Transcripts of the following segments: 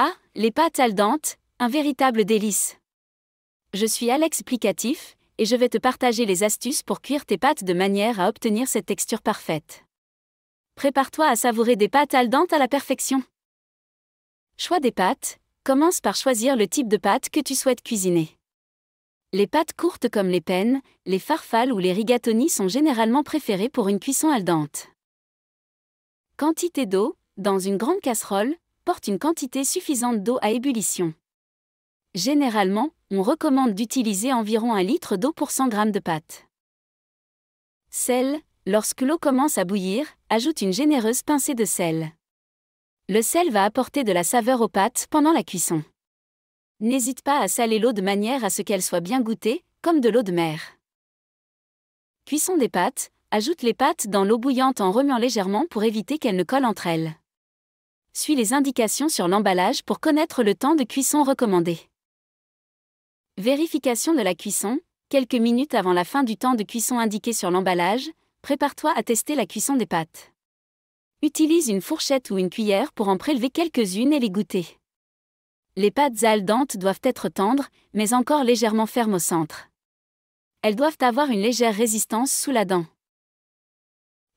Ah, les pâtes al dente, un véritable délice. Je suis Alex Explicatif, et je vais te partager les astuces pour cuire tes pâtes de manière à obtenir cette texture parfaite. Prépare-toi à savourer des pâtes al dente à la perfection. Choix des pâtes. Commence par choisir le type de pâte que tu souhaites cuisiner. Les pâtes courtes comme les pennes, les farfales ou les rigatoni sont généralement préférées pour une cuisson al dente. Quantité d'eau. Dans une grande casserole, porte une quantité suffisante d'eau à ébullition. Généralement, on recommande d'utiliser environ 1 litre d'eau pour 100 g de pâtes. Sel. Lorsque l'eau commence à bouillir, ajoute une généreuse pincée de sel. Le sel va apporter de la saveur aux pâtes pendant la cuisson. N'hésite pas à saler l'eau de manière à ce qu'elle soit bien goûtée, comme de l'eau de mer. Cuisson des pâtes. Ajoute les pâtes dans l'eau bouillante en remuant légèrement pour éviter qu'elles ne collent entre elles. Suis les indications sur l'emballage pour connaître le temps de cuisson recommandé. Vérification de la cuisson. Quelques minutes avant la fin du temps de cuisson indiqué sur l'emballage, prépare-toi à tester la cuisson des pâtes. Utilise une fourchette ou une cuillère pour en prélever quelques-unes et les goûter. Les pâtes al dente doivent être tendres, mais encore légèrement fermes au centre. Elles doivent avoir une légère résistance sous la dent.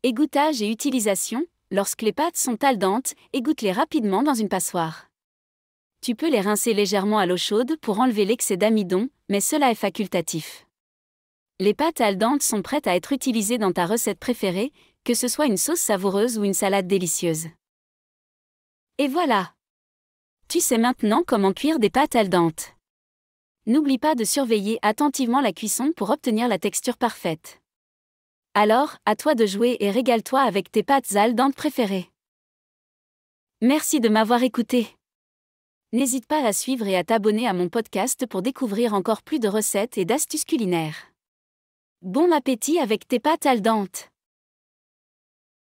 Égouttage et utilisation. Lorsque les pâtes sont al dente, égoutte-les rapidement dans une passoire. Tu peux les rincer légèrement à l'eau chaude pour enlever l'excès d'amidon, mais cela est facultatif. Les pâtes al dente sont prêtes à être utilisées dans ta recette préférée, que ce soit une sauce savoureuse ou une salade délicieuse. Et voilà! Tu sais maintenant comment cuire des pâtes al dente. N'oublie pas de surveiller attentivement la cuisson pour obtenir la texture parfaite. Alors, à toi de jouer et régale-toi avec tes pâtes al dente préférées. Merci de m'avoir écouté. N'hésite pas à suivre et à t'abonner à mon podcast pour découvrir encore plus de recettes et d'astuces culinaires. Bon appétit avec tes pâtes al dente!